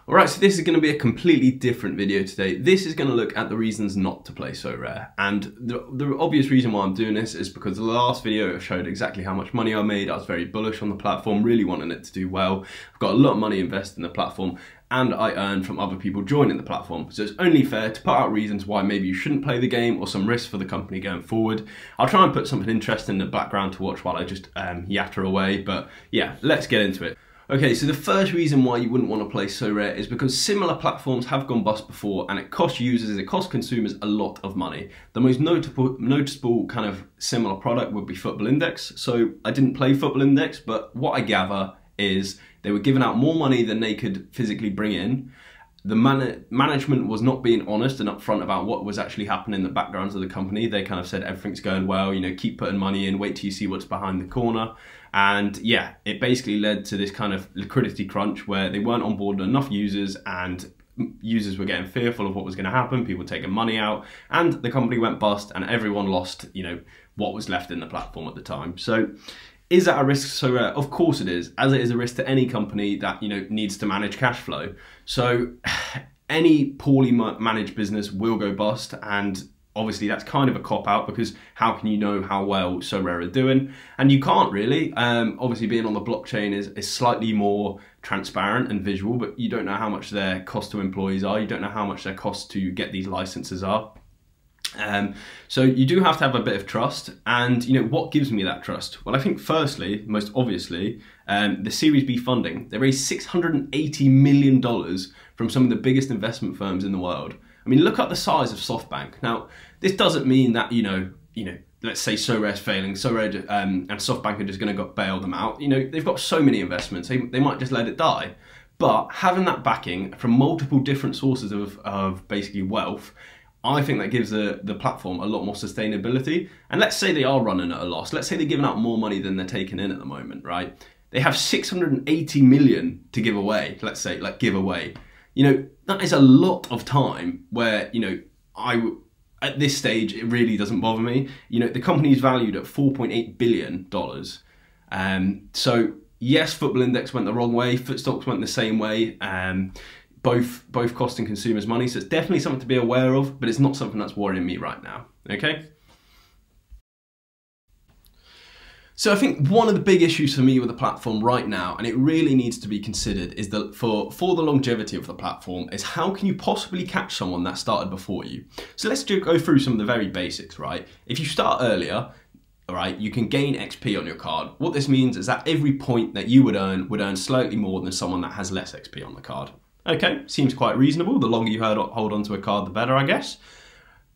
Alright, so this is going to be a completely different video today. This is going to look at the reasons not to play Sorare. And the obvious reason why I'm doing this is because the last video showed exactly how much money I made. I was very bullish on the platform, really wanting it to do well. I've got a lot of money invested in the platform and I earned from other people joining the platform. So it's only fair to put out reasons why maybe you shouldn't play the game or some risks for the company going forward. I'll try and put something interesting in the background to watch while I just yatter away. But yeah, let's get into it. Okay, so the first reason why you wouldn't want to play Sorare is because similar platforms have gone bust before and it costs users, it costs consumers a lot of money. The most noticeable kind of similar product would be Football Index. So I didn't play Football Index, but what I gather is they were giving out more money than they could physically bring in. The management was not being honest and upfront about what was actually happening in the backgrounds of the company. They kind of said everything's going well, you know, keep putting money in, wait till you see what's behind the corner. And yeah, it basically led to this kind of liquidity crunch where they weren't onboarding enough users and users were getting fearful of what was going to happen, people taking money out, and the company went bust and everyone lost, you know, what was left in the platform at the time. So is that a risk? So of course it is, as it is a risk to any company that, you know, needs to manage cash flow. So any poorly managed business will go bust, and obviously that's kind of a cop-out because how can you know how well Sorare are doing? And you can't really. Obviously being on the blockchain is slightly more transparent and visual, but you don't know how much their cost to employees are, you don't know how much their cost to get these licenses are. So you do have to have a bit of trust, and you know what gives me that trust? Well, I think firstly, most obviously, the Series B funding. They raised $680 million from some of the biggest investment firms in the world. I mean, look at the size of SoftBank. Now, this doesn't mean that you know, let's say Sorare's failing, Sorare and SoftBank are just going to bail them out. You know, they've got so many investments, they might just let it die. But having that backing from multiple different sources of basically wealth, I think that gives the platform a lot more sustainability. And let's say they are running at a loss. Let's say they're giving out more money than they're taking in at the moment, right? They have 680 million to give away, let's say, like give away. You know, that is a lot of time where, you know, at this stage, it really doesn't bother me. You know, the company is valued at $4.8 billion. So yes, Football Index went the wrong way. Stocks went the same way. Both costing consumers money, so it's definitely something to be aware of, but it's not something that's worrying me right now, okay? So I think one of the big issues for me with the platform right now, and it really needs to be considered, is that for the longevity of the platform, is how can you possibly catch someone that started before you? So let's go through some of the very basics, right? If you start earlier, all right, you can gain XP on your card. What this means is that every point that you would earn slightly more than someone that has less XP on the card. Okay, seems quite reasonable. The longer you hold onto a card, the better, I guess.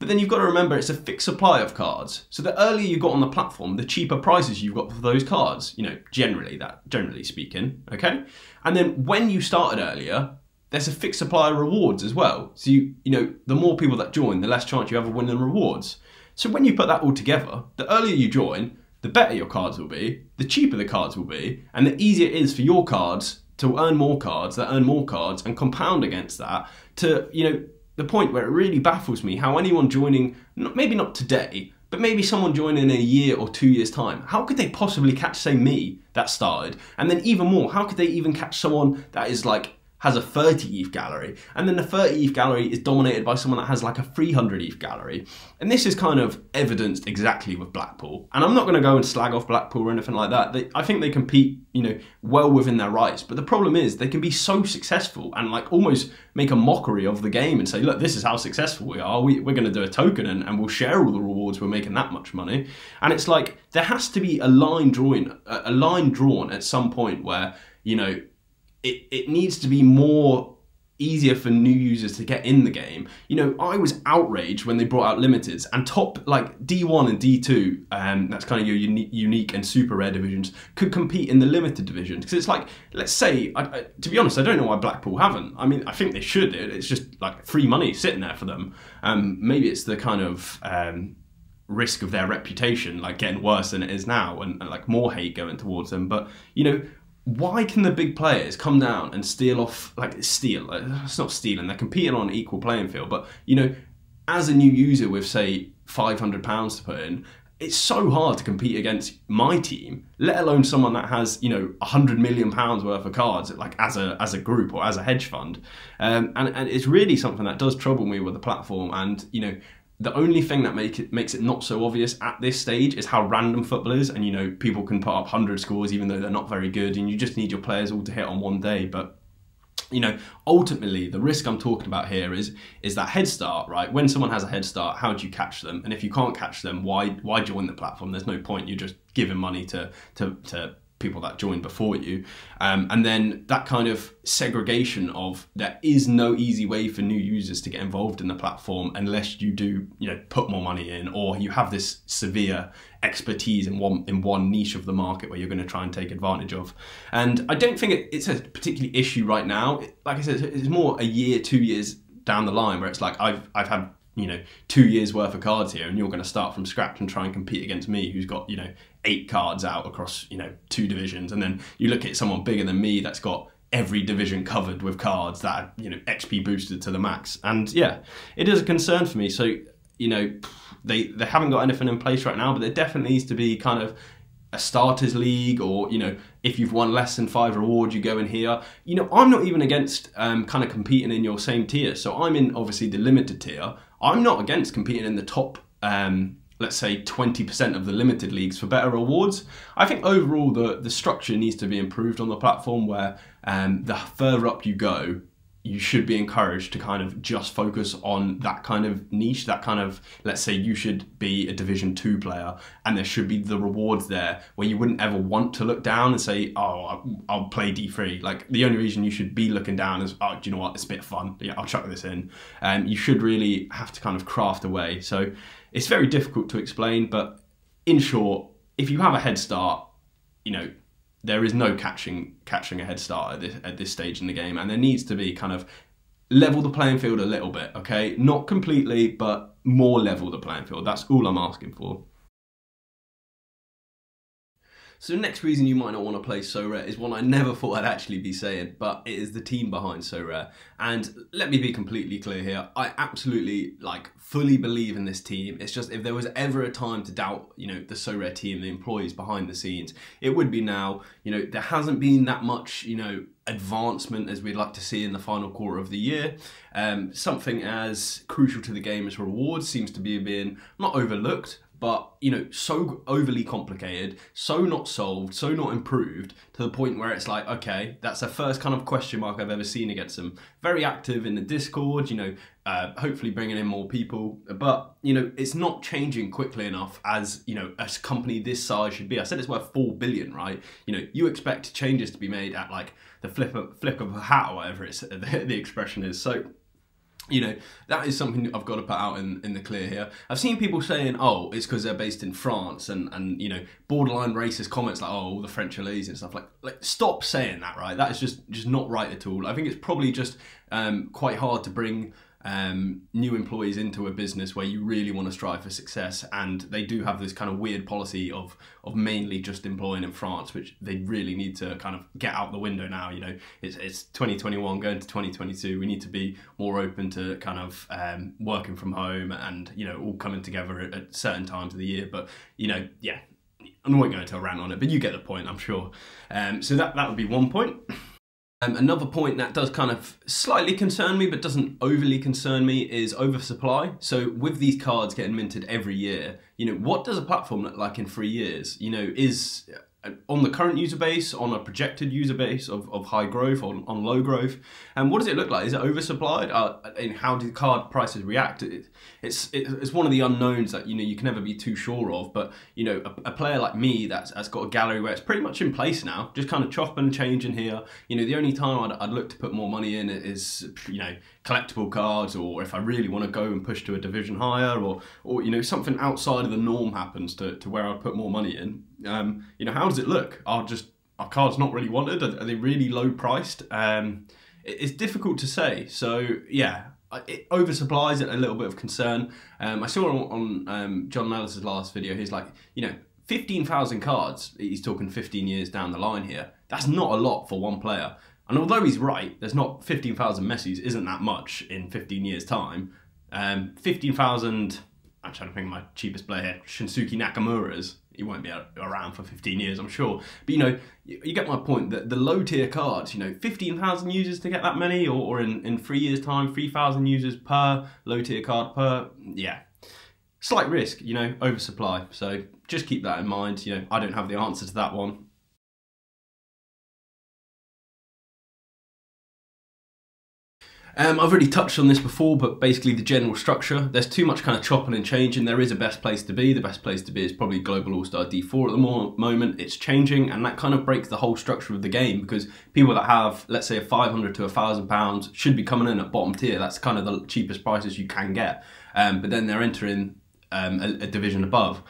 But then you've got to remember it's a fixed supply of cards. So the earlier you got on the platform, the cheaper prices you've got for those cards, you know, generally speaking, okay? And then when you started earlier, there's a fixed supply of rewards as well. So you know, the more people that join, the less chance you have of winning rewards. So when you put that all together, the earlier you join, the better your cards will be, the cheaper the cards will be, and the easier it is for your cards to earn more cards, that earn more cards, and compound against that to, you know, the point where it really baffles me how anyone joining, maybe not today, but maybe someone joining in a year or 2 years' time, how could they possibly catch, say, me that started? And then even more, how could they even catch someone that is like, has a 30 ETH gallery, and then the 30 ETH gallery is dominated by someone that has like a 300 ETH gallery. And this is kind of evidenced exactly with Blackpool. And I'm not going to go and slag off Blackpool or anything like that. I think they compete, you know, well within their rights. But the problem is they can be so successful and like almost make a mockery of the game and say, look, this is how successful we are. We're going to do a token and we'll share all the rewards. We're making that much money. And it's like, there has to be a line drawn at some point where, you know, it needs to be more easier for new users to get in the game. You know, I was outraged when they brought out limiteds and top like D1 and D2, that's kind of your unique and super rare divisions, could compete in the limited division. Because it's like, let's say, to be honest, I don't know why Blackpool haven't. I mean, I think they should. It's just like free money sitting there for them. Maybe it's the kind of risk of their reputation, like getting worse than it is now, and like more hate going towards them. But, you know, why can the big players come down and steal off, it's not stealing, they're competing on an equal playing field, but, you know, as a new user with, say, £500 to put in, it's so hard to compete against my team, let alone someone that has, you know, £100 million worth of cards, like as a group or as a hedge fund. And it's really something that does trouble me with the platform. And, you know, the only thing that makes it not so obvious at this stage is how random football is. And, you know, people can put up 100 scores even though they're not very good, and you just need your players all to hit on one day. But, you know, ultimately the risk I'm talking about here is that head start, right? When someone has a head start, how do you catch them? And if you can't catch them, why join the platform? There's no point. You're just giving money to people that joined before you. And then that kind of segregation of there is no easy way for new users to get involved in the platform unless you do, you know, put more money in, or you have this severe expertise in one niche of the market where you're going to try and take advantage of. And I don't think it's a particular issue right now. Like I said, it's more a year, 2 years down the line where it's like I've had, you know, 2 years worth of cards here, and you're going to start from scratch and try and compete against me who's got, you know, 8 cards out across, you know, 2 divisions. And then you look at someone bigger than me that's got every division covered with cards that are, you know, XP boosted to the max. And yeah, it is a concern for me. So, you know, they haven't got anything in place right now, but there definitely needs to be kind of a starters league, or, you know, if you've won less than 5 rewards, you go in here. You know, I'm not even against kind of competing in your same tier. So I'm in obviously the limited tier. I'm not against competing in the top, let's say 20% of the limited leagues for better rewards. I think overall the structure needs to be improved on the platform, where the further up you go, you should be encouraged to kind of just focus on that kind of niche, that kind of, let's say you should be a Division 2 player, and there should be the rewards there where you wouldn't ever want to look down and say, oh, I'll play D3. Like, the only reason you should be looking down is, oh, do you know what, it's a bit of fun, yeah, I'll chuck this in. You should really have to kind of craft a way. So it's very difficult to explain, but in short, if you have a head start, you know, there is no catching a head start at this stage in the game, and there needs to be kind of level the playing field a little bit, okay? Not completely, but more level the playing field. That's all I'm asking for. So the next reason you might not want to play Sorare is one I never thought I'd actually be saying, but it is the team behind Sorare. And let me be completely clear here, I absolutely, like, fully believe in this team. It's just, if there was ever a time to doubt, you know, the Sorare team, the employees behind the scenes, it would be now. You know, there hasn't been that much, you know, advancement as we'd like to see in the final quarter of the year. Something as crucial to the game as rewards seems to be being not overlooked, but, you know, so overly complicated, so not solved, so not improved, to the point where it's like, okay, that's the first kind of question mark I've ever seen against them. Very active in the Discord, you know, hopefully bringing in more people, but, you know, it's not changing quickly enough as, you know, a company this size should be. I said it's worth 4 billion, right? You know, you expect changes to be made at, like, the flip of a hat, or whatever the expression is. So, you know, that is something I've got to put out in the clear here. I've seen people saying, oh, it's because they're based in France, and you know, borderline racist comments like, oh, all the French are lazy and stuff. Like stop saying that, right? That is just not right at all. I think it's probably just quite hard to bring new employees into a business where you really want to strive for success, and they do have this kind of weird policy of mainly just employing in France, which they really need to kind of get out the window now. You know, it's 2021 going to 2022. We need to be more open to kind of working from home, and, you know, all coming together at certain times of the year. But, you know, yeah, I'm not going to rant on it, but you get the point, I'm sure. So that would be one point. Another point that does kind of slightly concern me, but doesn't overly concern me, is oversupply. So with these cards getting minted every year, you know, what does a platform look like in 3 years? You know, is on the current user base, on a projected user base of high growth, on low growth, and what does it look like? Is it oversupplied? And how do card prices react? It's one of the unknowns that, you know, you can never be too sure of. But, you know, a player like me that's got a gallery where it's pretty much in place now, just kind of chopping and changing here. You know, the only time I'd look to put more money in is, you know, collectible cards, or if I really want to go and push to a division higher, or you know, something outside of the norm happens to where I'd put more money in. You know, how does it look? Are cards not really wanted? Are they really low priced? It's difficult to say. So yeah, oversupply is a little bit of concern. I saw on John Nellis's last video, he's like, you know, 15,000 cards, he's talking 15 years down the line here. That's not a lot for one player. And although he's right, there's not 15,000 Messis isn't that much in 15 years time. 15,000 I'm trying to think of my cheapest player here, Shinsuke Nakamura's. He won't be around for 15 years, I'm sure. But, you know, you get my point, that the low tier cards, you know, 15,000 users to get that many, or in 3 years' time, 3,000 users per low tier card per, yeah. Slight risk, you know, oversupply. So just keep that in mind. You know, I don't have the answer to that one. I've already touched on this before, but basically the general structure, there's too much kind of chopping and changing. There is a best place to be. The best place to be is probably Global All-Star D4 at the moment. It's changing, and that kind of breaks the whole structure of the game, because people that have, let's say, a 500 to £1,000 should be coming in at bottom tier. That's kind of the cheapest prices you can get. But then they're entering a division above,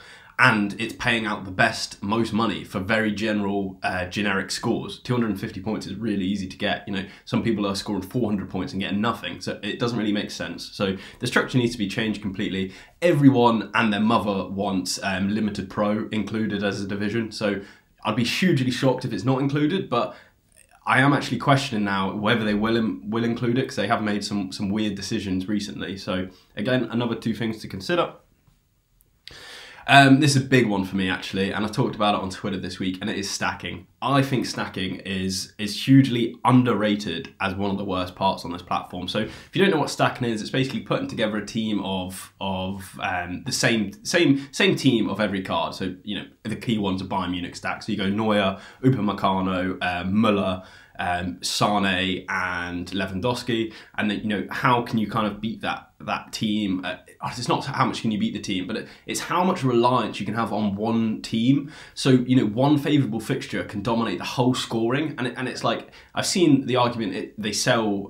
and it's paying out the best, most money for very general, generic scores. 250 points is really easy to get. You know, some people are scoring 400 points and getting nothing, so it doesn't really make sense. So the structure needs to be changed completely. Everyone and their mother wants Limited Pro included as a division, so I'd be hugely shocked if it's not included, but I am actually questioning now whether they will include it, because they have made some weird decisions recently. So again, another two things to consider. This is a big one for me, actually, and I talked about it on Twitter this week, and it is stacking. I think stacking is hugely underrated as one of the worst parts on this platform. So if you don't know what stacking is, it's basically putting together a team of the same team of every card. So, you know, the key ones are Bayern Munich stack. So you go Neuer, Upamecano, Müller, Sane and Lewandowski, and then, you know, how can you kind of beat that team? It's not how much can you beat the team, but it's how much reliance you can have on one team. So, you know, one favourable fixture can dominate the whole scoring, and it's like, I've seen the argument, they sell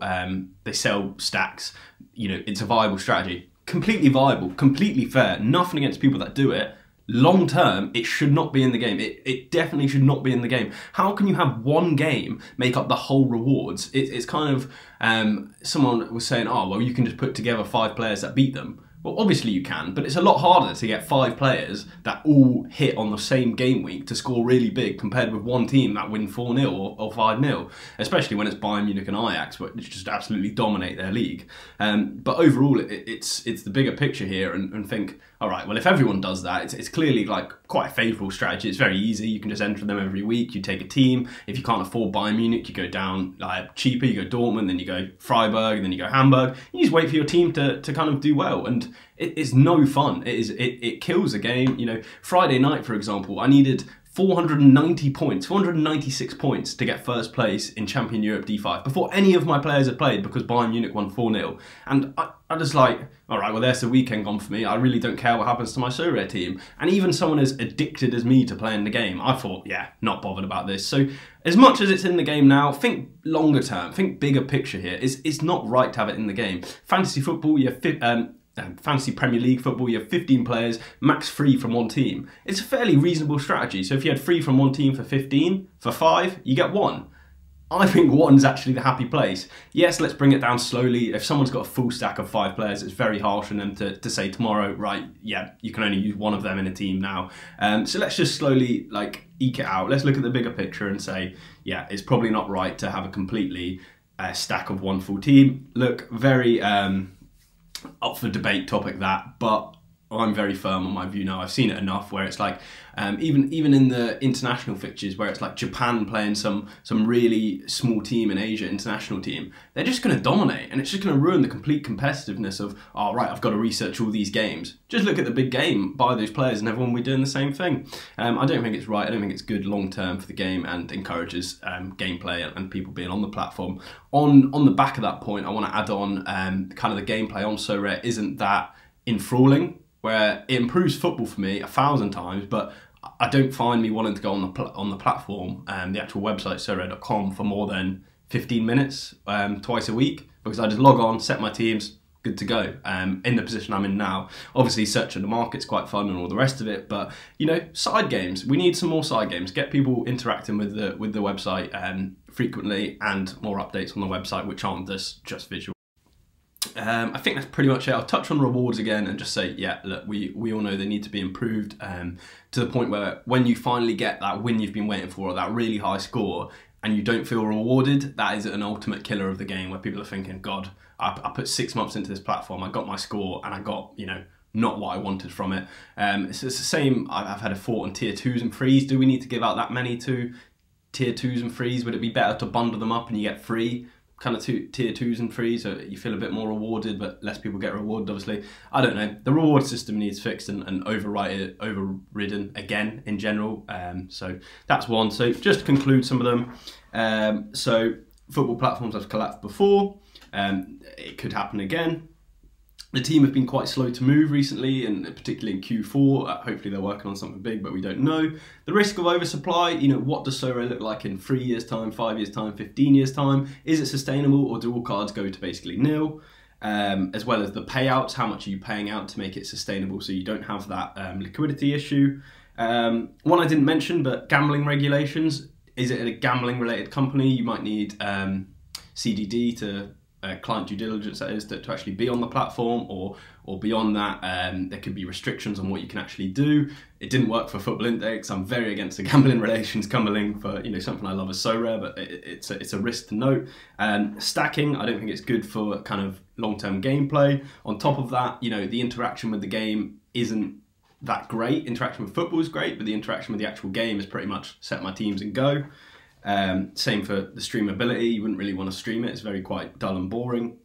stacks, you know, it's a viable strategy, completely viable, completely fair, nothing against people that do it. Long term, it should not be in the game. It definitely should not be in the game. How can you have one game make up the whole rewards? It's kind of, someone was saying, oh, well, you can just put together 5 players that beat them. Well, obviously you can, but it's a lot harder to get 5 players that all hit on the same game week to score really big, compared with one team that win 4-0 or 5-0, especially when it's Bayern Munich and Ajax, which just absolutely dominate their league. But overall, it's the bigger picture here, and think, all right, well, if everyone does that, it's clearly like quite a favourable strategy. It's very easy. You can just enter them every week. You take a team. If you can't afford Bayern Munich, you go down like cheaper. You go Dortmund, then you go Freiburg, and then you go Hamburg. You just wait for your team to kind of do well, and it's no fun. It kills the game. You know, Friday night, for example, I needed 490 points, 496 points to get first place in Champion Europe D5 before any of my players had played, because Bayern Munich won 4-0. And I just like, all right, well, there's the weekend gone for me. I really don't care what happens to my Sorare team. And even someone as addicted as me to playing the game, I thought, yeah, not bothered about this. So as much as it's in the game now, think longer term, think bigger picture here. It's not right to have it in the game. Fantasy football, Fantasy Premier League football, you have 15 players, max 3 from one team. It's a fairly reasonable strategy. So if you had 3 from one team for 15, for 5, you get 1. I think 1's actually the happy place. Yes, let's bring it down slowly. If someone's got a full stack of 5 players, it's very harsh on them to say tomorrow, right, yeah, you can only use 1 of them in a team now. So let's just slowly like eke it out. Let's look at the bigger picture and say, yeah, it's probably not right to have a completely stack of 1 full team. Look, very up for debate topic that, but I'm very firm on my view now. I've seen it enough where it's like, even in the international fixtures where it's like Japan playing some really small team in Asia, international team, they're just going to dominate, and it's just going to ruin the complete competitiveness of, oh, right, I've got to research all these games. Just look at the big game, buy those players, and everyone will be doing the same thing. I don't think it's right. I don't think it's good long term for the game, and encourages gameplay and people being on the platform. On the back of that point, I want to add on kind of the gameplay on Sorare isn't that enthralling, where it improves football for me 1,000 times, but I don't find me wanting to go on the platform, the actual website sorare.com, for more than 15 minutes twice a week, because I just log on, set my teams, good to go. In the position I'm in now, obviously searching the market's quite fun and all the rest of it, but you know, side games, we need some more side games. Get people interacting with the website frequently, and more updates on the website which aren't just visual. I think that's pretty much it. I'll touch on rewards again and just say, yeah, look, we all know they need to be improved to the point where when you finally get that win you've been waiting for, or that really high score, and you don't feel rewarded, that is an ultimate killer of the game, where people are thinking, God, I put 6 months into this platform, I got my score, and I got, you know, not what I wanted from it. It's the same, I've had a thought on tier 2s and 3s. Do we need to give out that many to tier 2s and 3s? Would it be better to bundle them up and you get free kind of tier 2s and 3s, so you feel a bit more rewarded, but less people get rewarded, obviously? I don't know. The reward system needs fixed and overridden again in general. So that's one. So just to conclude some of them. So football platforms have collapsed before. It could happen again. The team have been quite slow to move recently, and particularly in Q4. Hopefully they're working on something big, but we don't know. The risk of oversupply, you know, what does Sorare look like in 3 years' time, 5 years' time, 15 years' time? Is it sustainable, or do all cards go to basically nil? As well as the payouts, how much are you paying out to make it sustainable so you don't have that liquidity issue? One I didn't mention, but gambling regulations. Is it a gambling related company? You might need CDD to client due diligence, that is, to actually be on the platform, or beyond that, there could be restrictions on what you can actually do. It didn't work for Football Index. I'm very against the gambling relations company for, you know, something I love as Sorare, but it's a risk to note. Stacking, I don't think it's good for kind of long-term gameplay. On top of that, you know, the interaction with the game isn't that great. Interaction with football is great, but the interaction with the actual game is pretty much set my teams and go. Same for the streamability. You wouldn't really want to stream it. It's very quite dull and boring.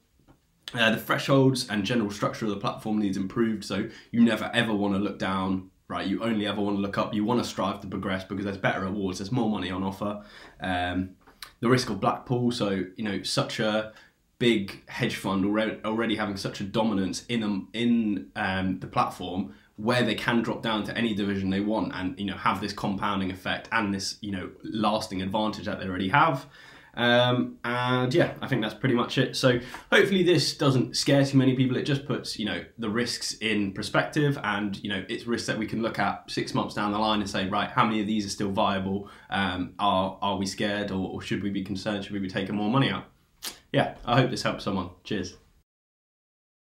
The thresholds and general structure of the platform needs improved, so you never ever want to look down, right? You only ever want to look up. You want to strive to progress because there's better rewards, there's more money on offer. The risk of blackpool, so, you know, such a big hedge fund already having such a dominance in the platform, where they can drop down to any division they want and, you know, have this compounding effect and this, you know, lasting advantage that they already have. And yeah, I think that's pretty much it. So hopefully this doesn't scare too many people. It just puts, you know, the risks in perspective, and, you know, it's risks that we can look at 6 months down the line and say, right, how many of these are still viable? Are we scared, or should we be concerned? Should we be taking more money out? Yeah, I hope this helps someone. Cheers.